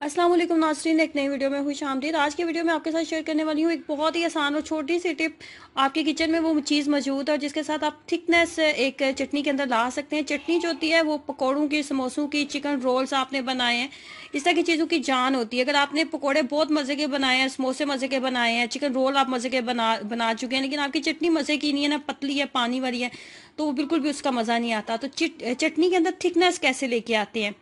अस्सलाम वालेकुम नाज़रीन, एक नई वीडियो में खुश आमदीद। आज की वीडियो में आपके साथ शेयर करने वाली हूँ एक बहुत ही आसान और छोटी सी टिप। आपके किचन में वो चीज़ मौजूद है और जिसके साथ आप थिकनेस एक चटनी के अंदर ला सकते हैं। चटनी जो होती है वो पकौड़ों की, समोसों की, चिकन रोल्स आपने बनाए हैं, इस तरह की चीज़ों की जान होती है। अगर आपने पकौड़े बहुत मज़े के बनाए हैं, समोसे मज़े के बनाए हैं, चिकन रोल आप मज़े के बना चुके हैं, लेकिन आपकी चटनी मज़े की नहीं है, ना पतली है, पानी वाली है, तो वो बिल्कुल भी उसका मज़ा नहीं आता। तो चटनी के अंदर थिकनेस कैसे लेके आते हैं?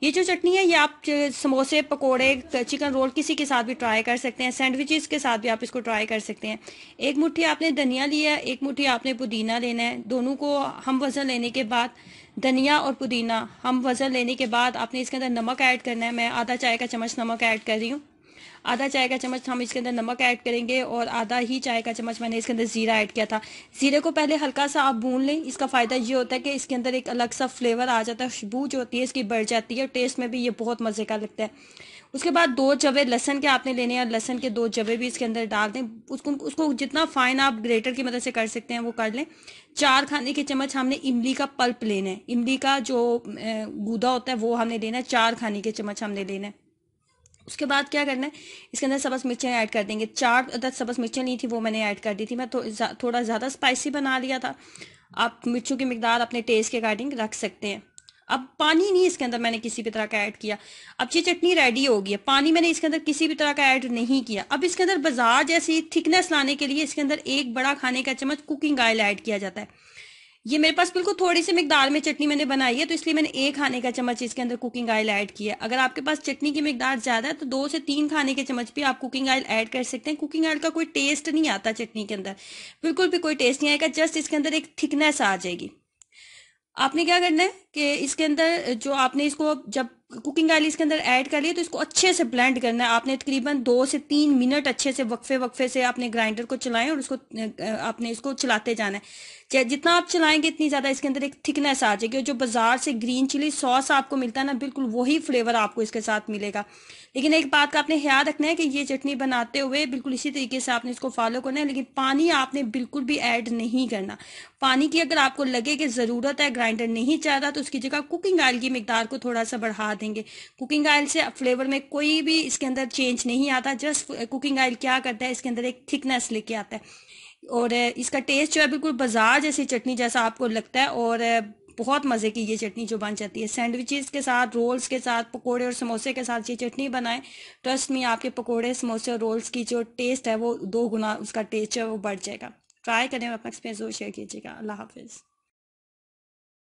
ये जो चटनी है ये आप समोसे, पकोड़े, चिकन रोल किसी के साथ भी ट्राई कर सकते हैं। सैंडविचेस के साथ भी आप इसको ट्राई कर सकते हैं। एक मुट्ठी आपने धनिया लिया है, एक मुट्ठी आपने पुदीना लेना है। दोनों को हम वज़न लेने के बाद, धनिया और पुदीना हम वज़न लेने के बाद आपने इसके अंदर नमक ऐड करना है। मैं आधा चाय का चम्मच नमक ऐड कर रही हूँ। आधा चाय का चम्मच हम इसके अंदर नमक ऐड करेंगे और आधा ही चाय का चम्मच मैंने इसके अंदर ज़ीरा ऐड किया था। ज़ीरे को पहले हल्का सा आप भून लें। इसका फ़ायदा ये होता है कि इसके अंदर एक अलग सा फ्लेवर आ जाता है, खुशबू जो होती है इसकी बढ़ जाती है और टेस्ट में भी ये बहुत मज़े का लगता है। उसके बाद 2 जवे लहसन के आपने लेने हैं, लहसन के 2 जवे भी इसके अंदर डाल दें। उसको उसको जितना फाइन आप ग्रेटर की मदद से कर सकते हैं वो कर लें। 4 खाने के चम्मच हमने इमली का पल्प लेना है। इमली का जो गूदा होता है वो हमने लेना है। 4 खाने के चम्मच हमने लेना है। उसके बाद क्या करना है, इसके अंदर सब्ज़ मिर्चें ऐड कर देंगे। 4 अदद सब्ज़ मिर्चें ली थी वो मैंने ऐड कर दी थी। मैं थोड़ा ज़्यादा स्पाइसी बना लिया था। आप मिर्चों की मिकदार अपने टेस्ट के अकॉर्डिंग रख सकते हैं। अब पानी नहीं इसके अंदर मैंने किसी भी तरह का ऐड किया। अब ये चटनी रेडी हो गई है। पानी मैंने इसके अंदर किसी भी तरह का ऐड नहीं किया। अब इसके अंदर बाजार जैसी थिकनेस लाने के लिए इसके अंदर 1 बड़ा खाने का चम्मच कुकिंग ऑयल ऐड किया जाता है। ये मेरे पास बिल्कुल थोड़ी सी मिकदार में चटनी मैंने बनाई है, तो इसलिए मैंने 1 खाने का चम्मच इसके अंदर कुकिंग ऑयल ऐड किया है। अगर आपके पास चटनी की मिकदार ज्यादा है तो 2 से 3 खाने के चम्मच भी आप कुकिंग ऑयल ऐड कर सकते हैं। कुकिंग ऑयल का कोई टेस्ट नहीं आता चटनी के अंदर, बिल्कुल भी कोई टेस्ट नहीं आएगा। जस्ट इसके अंदर एक थिकनेस आ जाएगी। आपने क्या करना है कि इसके अंदर जो आपने इसको जब कुकिंग ऑयल इसके अंदर ऐड कर लिया तो इसको अच्छे से ब्लेंड करना है। आपने तकरीबन 2 से 3 मिनट अच्छे से वक्फे वक्फे से आपने ग्राइंडर को चलाएं और उसको आपने इसको चलाते जाना है। चाहे जितना आप चलाएंगे इतनी ज्यादा इसके अंदर एक थिकनेस आ जाएगी। और जो बाजार से ग्रीन चिली सॉस आपको मिलता है ना, बिल्कुल वही फ्लेवर आपको इसके साथ मिलेगा। लेकिन एक बात का आपने ख्याल रखना है कि ये चटनी बनाते हुए बिल्कुल इसी तरीके से आपने इसको फॉलो करना है, लेकिन पानी आपने बिल्कुल भी ऐड नहीं करना। पानी की अगर आपको लगे कि जरूरत है, ग्राइंडर नहीं चाहता, तो उसकी जगह कुकिंग ऑयल की मिकदार को थोड़ा सा बढ़ा देंगे। कुकिंग ऑयल से फ्लेवर में कोई भी इसके अंदर चेंज नहीं आता। जस्ट कुकिंग ऑयल क्या करता है, इसके अंदर एक थिकनेस लेके आता है और इसका टेस्ट जो है बिल्कुल बाजार जैसी चटनी जैसा आपको लगता है। और बहुत मज़े की ये चटनी जो बन जाती है सैंडविचेस के साथ, रोल्स के साथ, पकोड़े और समोसे के साथ ये चटनी बनाएं। ट्रस्ट में आपके पकोड़े, समोसे और रोल्स की जो टेस्ट है वो 2 गुना उसका टेस्ट है वो बढ़ जाएगा। ट्राई करें, अपना एक्सपीरियंस जरूर शेयर कीजिएगा। अल्लाह हाफिज़।